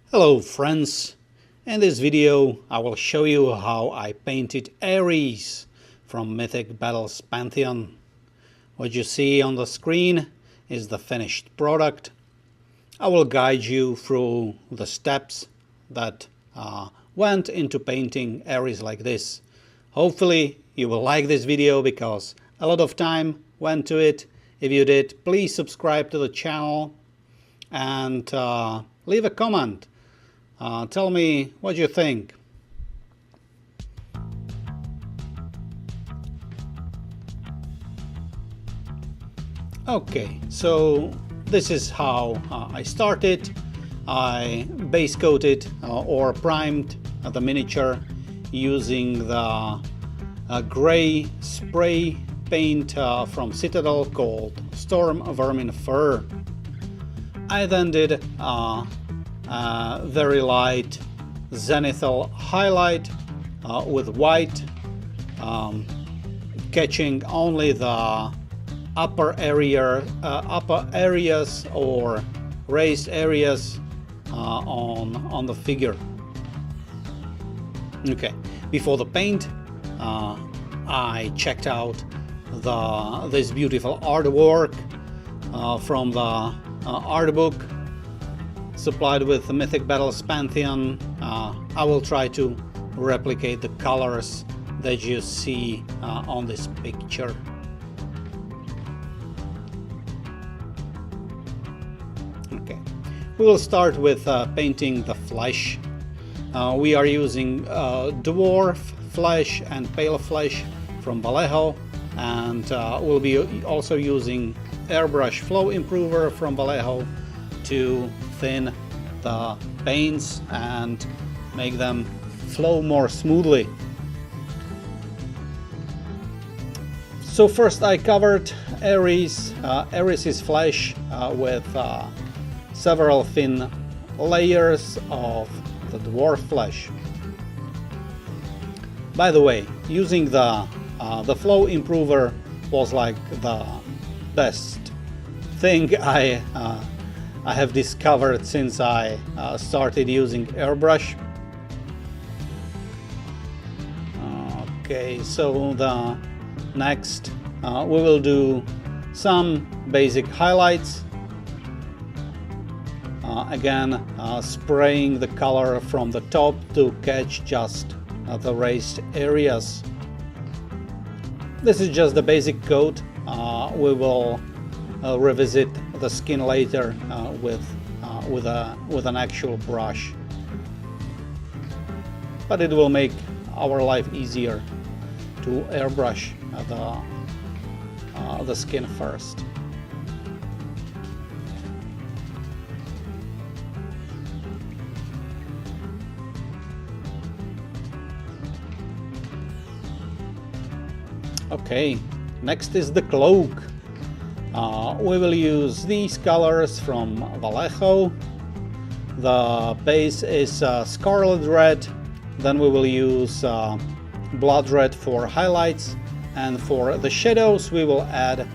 Hello friends, in this video I will show you how I painted Ares from Mythic Battles Pantheon. What you see on the screen is the finished product. I will guide you through the steps that went into painting Ares like this. Hopefully you will like this video because a lot of time went to it. If you did, please subscribe to the channel and leave a comment. Tell me what you think. Okay, so this is how I started. I base coated or primed the miniature using the gray spray paint from Citadel called Storm Vermin Fur. I then did very light zenithal highlight with white, catching only the upper areas or raised areas on the figure. Okay, before the paint, I checked out this beautiful artwork from the art book supplied with the Mythic Battles Pantheon. I will try to replicate the colors that you see on this picture. Okay, we will start with painting the flesh. We are using Dwarf flesh and pale flesh from Vallejo, and we'll be also using Airbrush Flow Improver from Vallejo to thin the paints and make them flow more smoothly. So first I covered Ares's flesh with several thin layers of the dwarf flesh. By the way, using the flow improver was like the best thing I have discovered since I started using airbrush. Okay, so the next we will do some basic highlights. Again, spraying the color from the top to catch just the raised areas. This is just the basic coat. We will revisit the skin later with an actual brush, but it will make our life easier to airbrush the skin first. Okay, next is the cloak. We will use these colors from Vallejo. The base is Scarlet red, then we will use blood red for highlights, and for the shadows we will add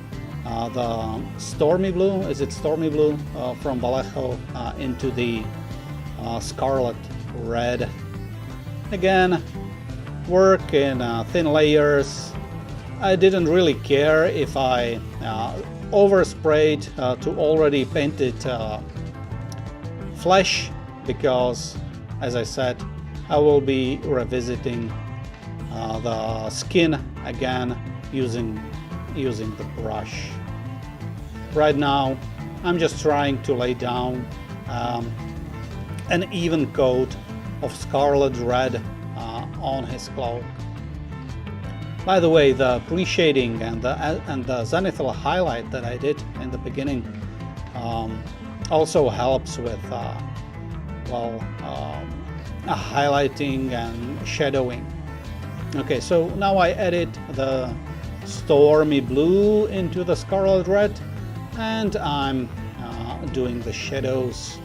the Stormy blue, is it Stormy blue, from Vallejo into the Scarlet red. Again, work in thin layers. I didn't really care if I oversprayed to already painted flesh, because, as I said, I will be revisiting the skin again using the brush. Right now I'm just trying to lay down an even coat of Scarlet red on his cloak. By the way, the pre-shading and the zenithal highlight that I did in the beginning also helps with highlighting and shadowing. Okay, so now I added the Stormy blue into the Scarlet red, and I'm doing the shadows.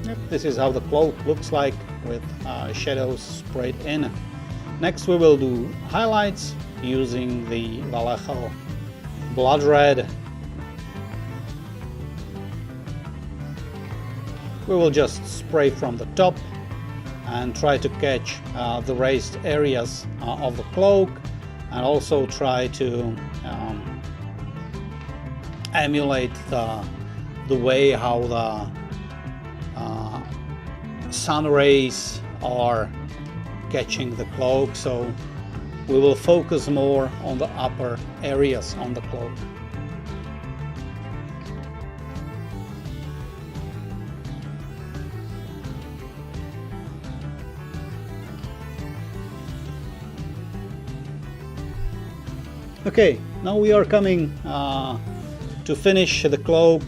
Yep. This is how the cloak looks like with shadows sprayed in. Next we will do highlights using the Vallejo Blood Red. We will just spray from the top and try to catch the raised areas of the cloak, and also try to emulate the way how the sun rays are catching the cloak, so we will focus more on the upper areas on the cloak. Okay, now we are coming to finish the cloak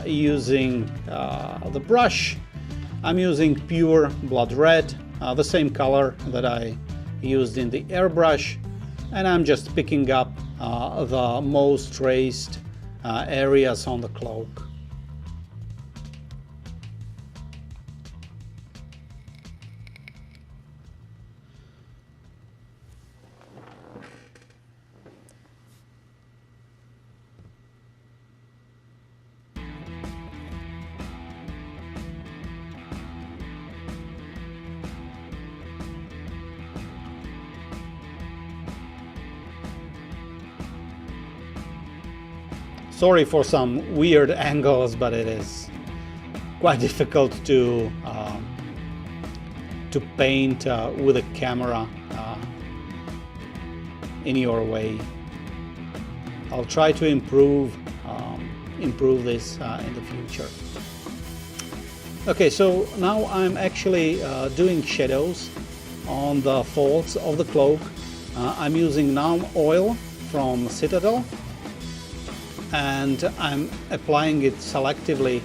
using the brush. I'm using pure blood red, the same color that I used in the airbrush, and I'm just picking up the most raised areas on the cloak. Sorry for some weird angles, but it is quite difficult to paint with a camera in your way. I'll try to improve this in the future. Okay, so now I'm actually doing shadows on the folds of the cloak. I'm using Nuln Oil from Citadel, and I'm applying it selectively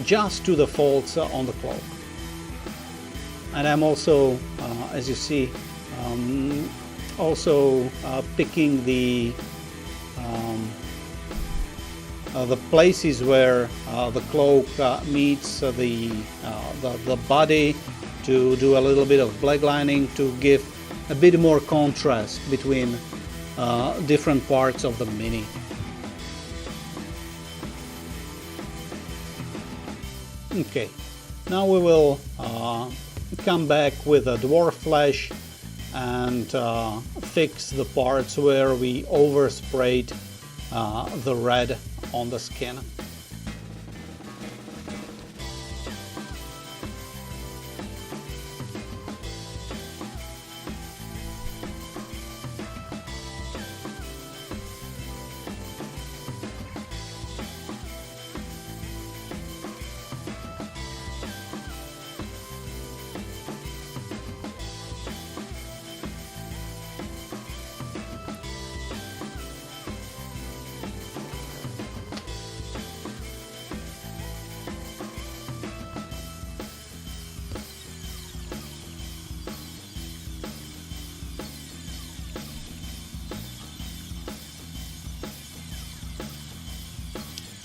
just to the folds on the cloak. And I'm also, as you see, also picking the places where the cloak meets the body, to do a little bit of black lining to give a bit more contrast between different parts of the mini. Okay, now we will come back with a dwarf flesh and fix the parts where we oversprayed the red on the skin.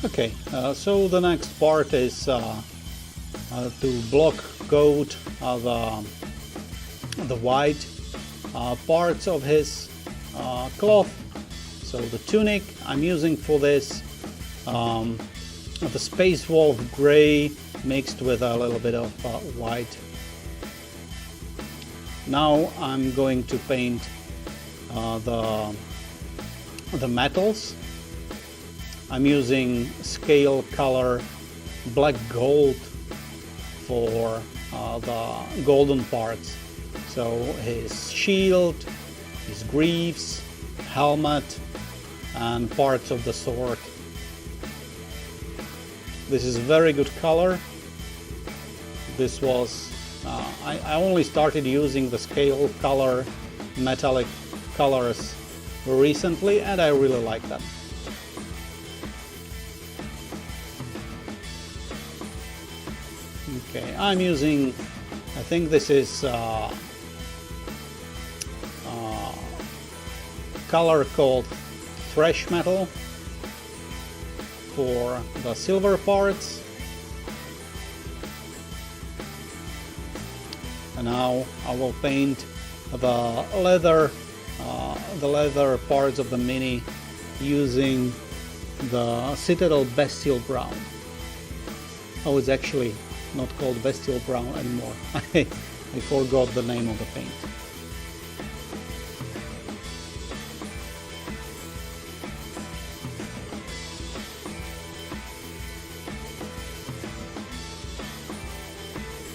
Okay, so the next part is to block coat the white parts of his cloth. So the tunic I'm using for this, the Space Wolf gray mixed with a little bit of white. Now I'm going to paint the metals. I'm using scale color black gold for the golden parts. So his shield, his greaves, helmet, and parts of the sword. This is a very good color. This was I only started using the scale color metallic colors recently, and I really like that. Okay, I'm using, I think this is color called Thrash Metal for the silver parts. And now I will paint the leather parts of the mini using the Citadel Bestial Brown. Oh, it's actually not called Bestial Brown anymore. I forgot the name of the paint.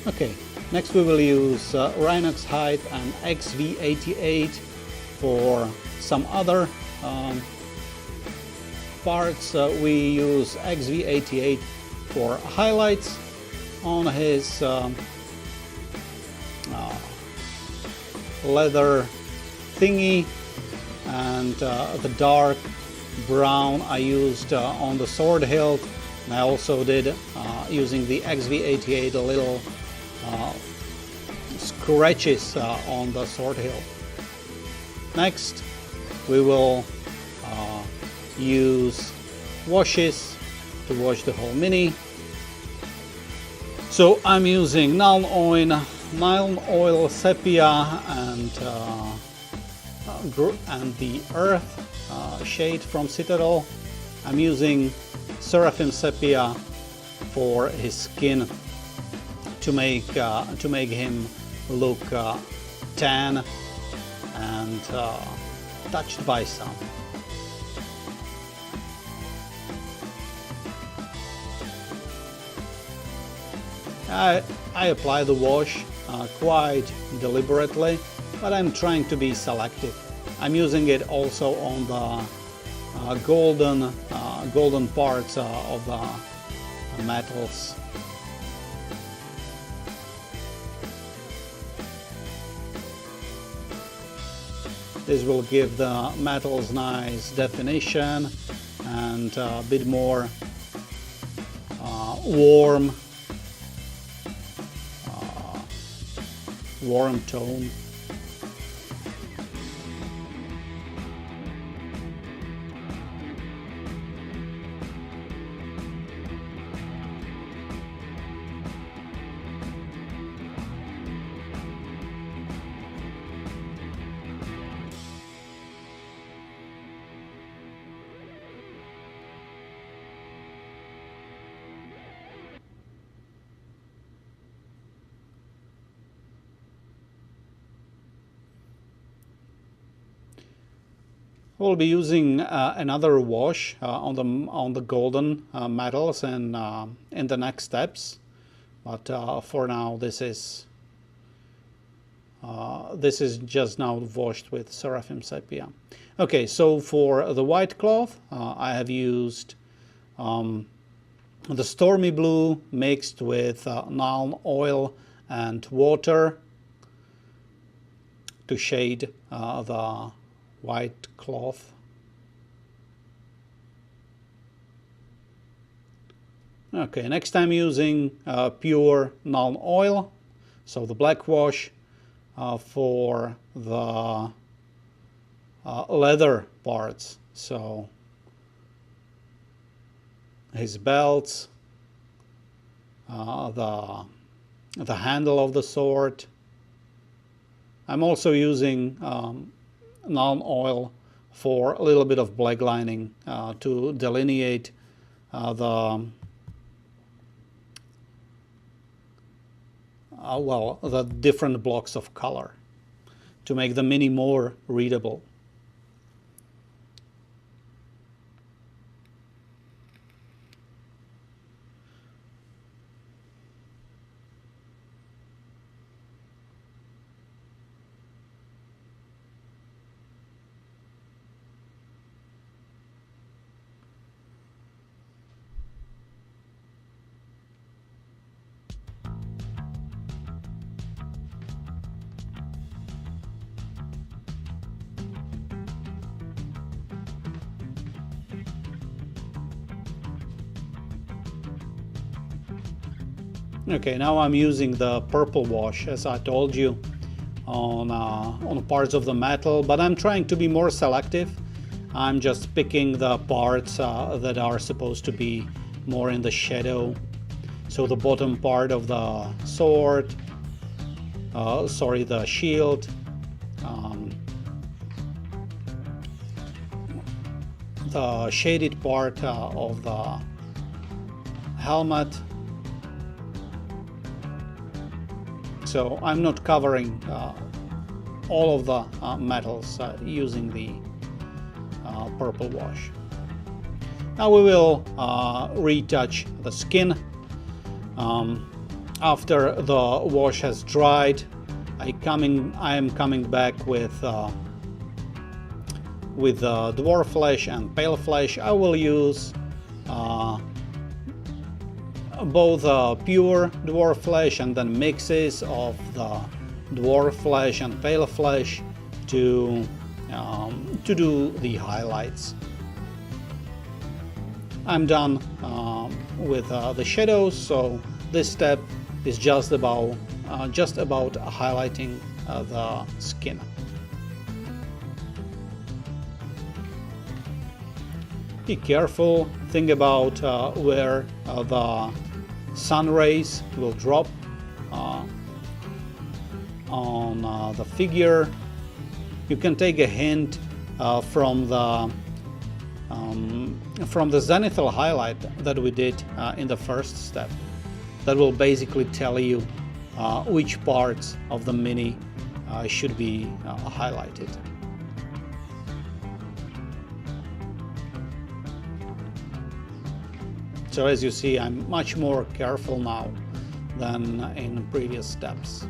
Okay, next we will use Rhinox hide and XV88 for some other parts. We use XV88 for highlights on his leather thingy, and the dark brown I used on the sword hilt, and I also did using the XV88 a little scratches on the sword hilt. Next we will use washes to wash the whole mini. So I'm using Nuln Oil, Speia, and the earthshade from Citadel. I'm using Seraphim Speia for his skin to make him look tan and touched by sun. I apply the wash quite deliberately, but I'm trying to be selective. I'm using it also on the golden parts of the metals. This will give the metals nice definition and a bit more warm tone. We'll be using another wash on the golden metals and in the next steps, but for now this is just now washed with Seraphim Speia. Okay, so for the white cloth I have used the Stormy blue mixed with Nuln Oil and water to shade the white cloth. Okay, next I'm using pure Nuln Oil, so the black wash for the leather parts, so his belts, the handle of the sword. I'm also using Nuln Oil for a little bit of black lining to delineate the different blocks of color to make the mini more readable. Okay, now I'm using the purple wash, as I told you, on parts of the metal, but I'm trying to be more selective. I'm just picking the parts that are supposed to be more in the shadow. So the bottom part of the sword, sorry, the shield, the shaded part of the helmet. So I'm not covering all of the metals using the purple wash. Now we will retouch the skin. After the wash has dried, I am coming back with dwarf flesh and pale flesh. I will use both pure dwarf flesh and then mixes of the dwarf flesh and pale flesh to do the highlights. I'm done with the shadows, so this step is just about highlighting the skin. Be careful, think about where the sun rays will drop on the figure. You can take a hint from the zenithal highlight that we did in the first step. That will basically tell you which parts of the mini should be highlighted. So as you see, I'm much more careful now than in previous steps.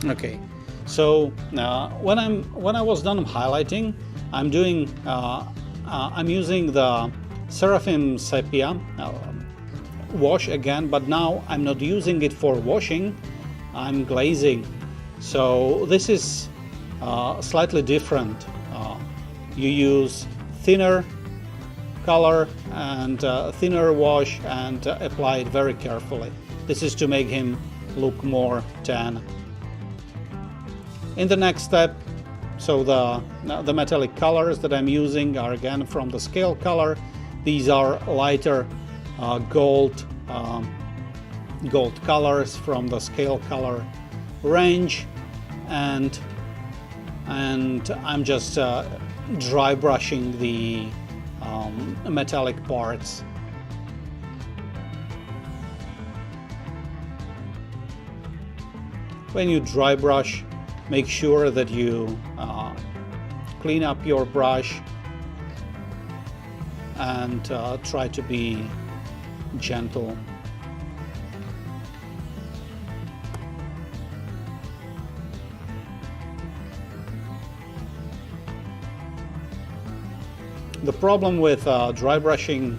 Okay, so when I was done highlighting, I'm using the Seraphim Sepia wash again, but now I'm not using it for washing, I'm glazing. So this is slightly different. You use thinner color and thinner wash and apply it very carefully. This is to make him look more tan. In the next step, so the metallic colors that I'm using are again from the scale color. These are lighter gold colors from the scale color range, and I'm just dry brushing the metallic parts. When you dry brush, make sure that you clean up your brush and try to be gentle. The problem with dry brushing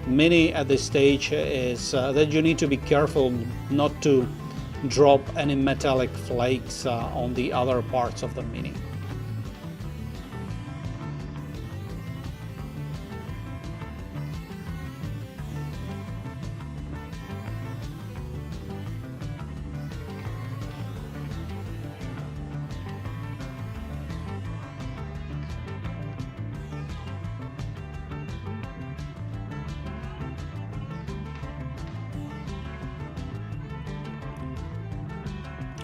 mini at this stage is that you need to be careful not to drop any metallic flakes on the other parts of the mini.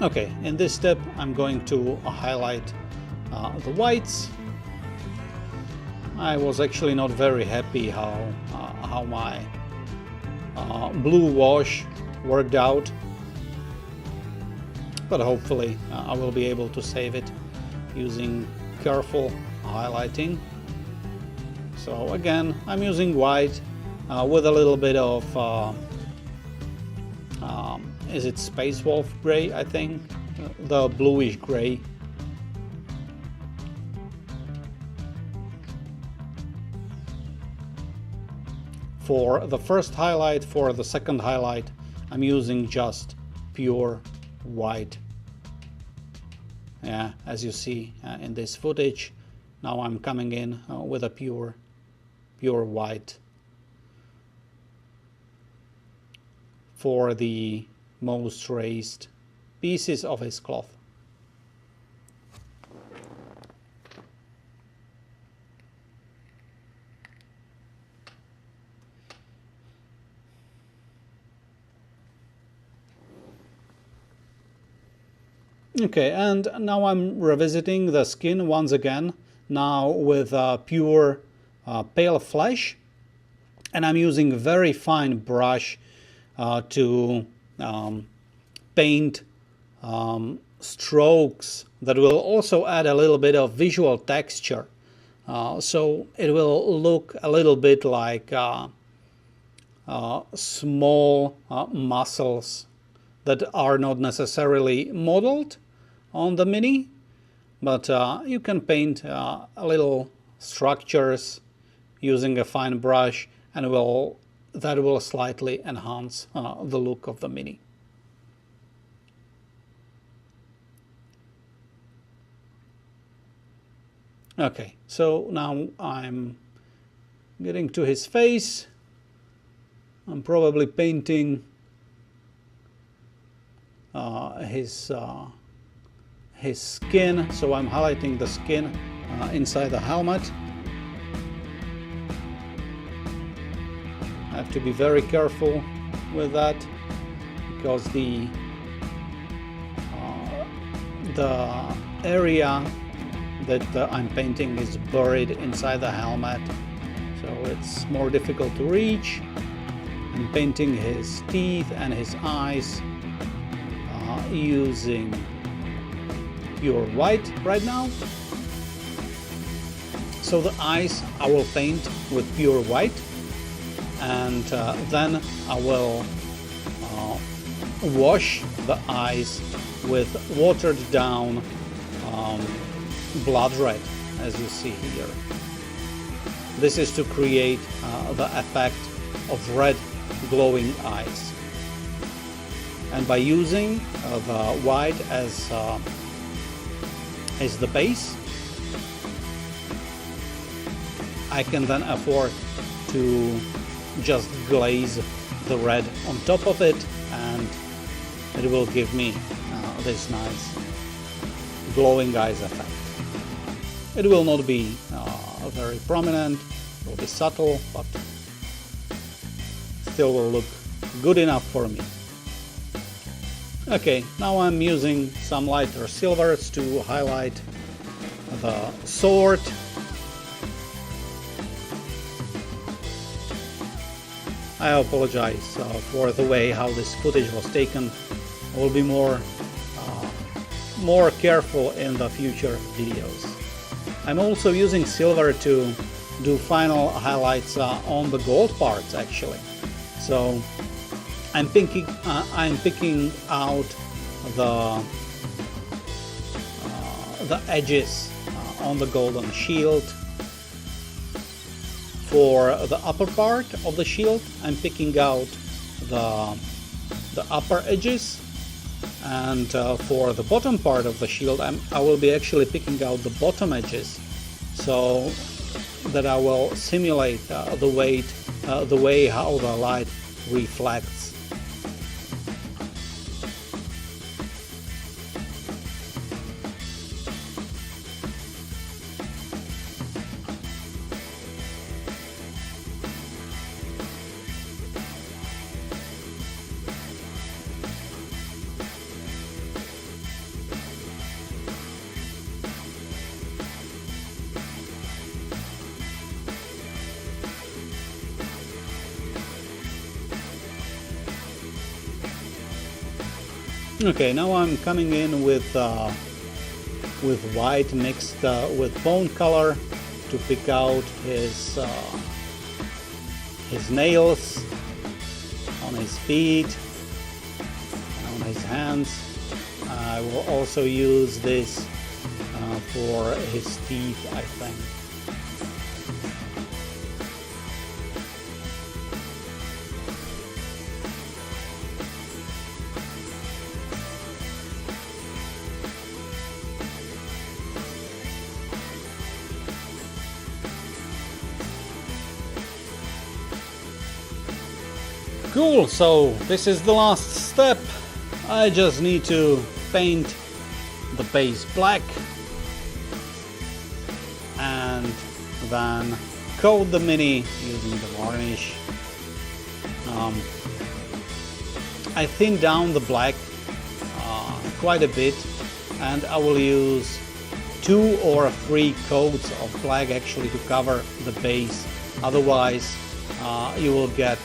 Okay, in this step I'm going to highlight the whites. I was actually not very happy how my blue wash worked out, but hopefully I will be able to save it using careful highlighting. So again, I'm using white with a little bit of is it Space Wolf gray, I think? The bluish gray. For the first highlight, for the second highlight, I'm using just pure white. Yeah, as you see in this footage, now I'm coming in with a pure white for the most raised pieces of his cloth. Okay, and now I'm revisiting the skin once again, now with pure pale flesh, and I'm using a very fine brush to paint strokes that will also add a little bit of visual texture. So it will look a little bit like small muscles that are not necessarily modeled on the Mini, but you can paint little structures using a fine brush, and that will slightly enhance the look of the Mini. Okay, so now I'm getting to his face. I'm probably painting his skin, so I'm highlighting the skin inside the helmet. I have to be very careful with that because the area that I'm painting is buried inside the helmet, so it's more difficult to reach. I'm painting his teeth and his eyes using pure white right now. So the eyes I will paint with pure white, and then I will wash the eyes with watered down blood red, as you see here. This is to create the effect of red glowing eyes. And by using the white as the base, I can then afford to just glaze the red on top of it, and it will give me this nice glowing eyes effect. It will not be very prominent, it will be subtle, but still will look good enough for me. Okay, now I'm using some lighter silvers to highlight the sword. I apologize for the way how this footage was taken. I will be more careful in the future videos. I'm also using silver to do final highlights on the gold parts, actually. So I'm picking out the edges on the golden shield. For the upper part of the shield, I'm picking out the upper edges, and for the bottom part of the shield, I will be actually picking out the bottom edges, so that I will simulate the way how the light reflects. Okay, now I'm coming in with white mixed with bone color to pick out his nails on his feet, on his hands. I will also use this for his teeth, I think. Cool, so this is the last step. I just need to paint the base black and then coat the mini using the varnish. I thin down the black quite a bit, and I will use 2 or 3 coats of black actually to cover the base. Otherwise you will get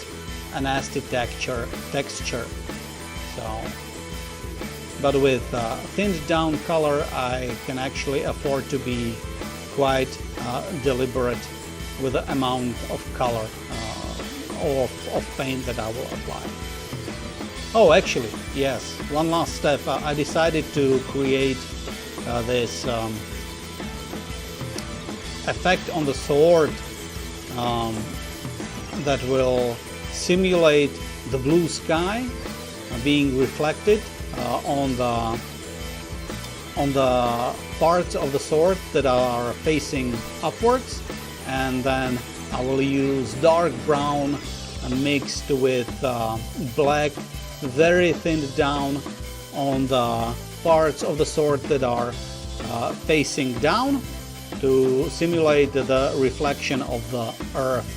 a nasty texture. So, but with thinned down color I can actually afford to be quite deliberate with the amount of color of paint that I will apply. Oh, actually, yes, one last step. I decided to create this effect on the sword that will simulate the blue sky being reflected on the parts of the sword that are facing upwards, and then I will use dark brown mixed with black, very thinned down on the parts of the sword that are facing down to simulate the reflection of the earth.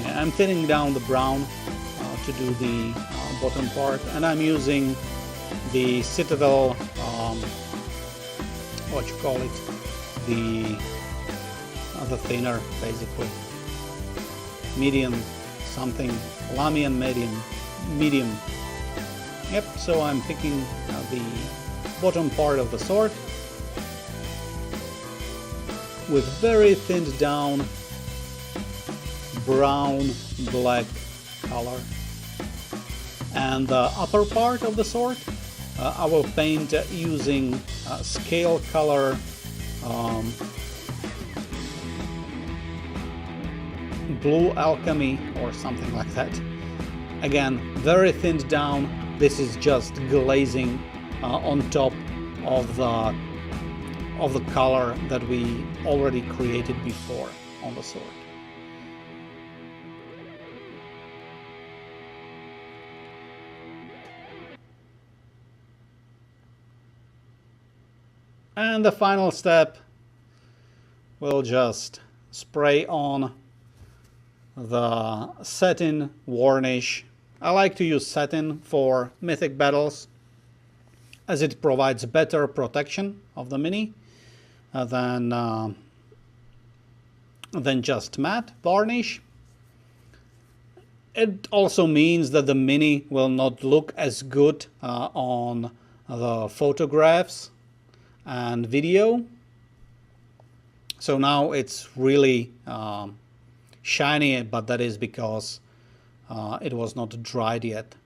Yeah, I'm thinning down the brown to do the bottom part, and I'm using the Citadel, what you call it, the thinner, basically, medium something, Lamian medium. Yep, so I'm picking the bottom part of the sword with very thinned down brown black color, and the upper part of the sword I will paint using scale color blue alchemy or something like that. Again, very thinned down. This is just glazing on top of the color that we already created before on the sword. And the final step, we'll just spray on the satin varnish. I like to use satin for Mythic Battles as it provides better protection of the mini than just matte varnish. It also means that the mini will not look as good on the photographs and video. So now it's really shiny, but that is because it was not dried yet.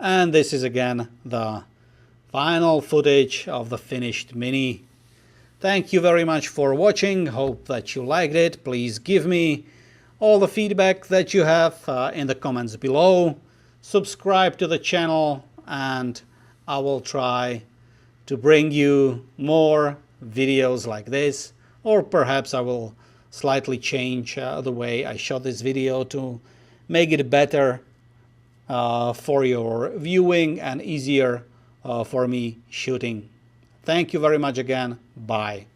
And this is again the final footage of the finished mini. Thank you very much for watching. Hope that you liked it. Please give me all the feedback that you have in the comments below. Subscribe to the channel, and I will try to bring you more videos like this, or perhaps I will slightly change the way I shot this video to make it better for your viewing and easier for me shooting. Thank you very much again. Bye.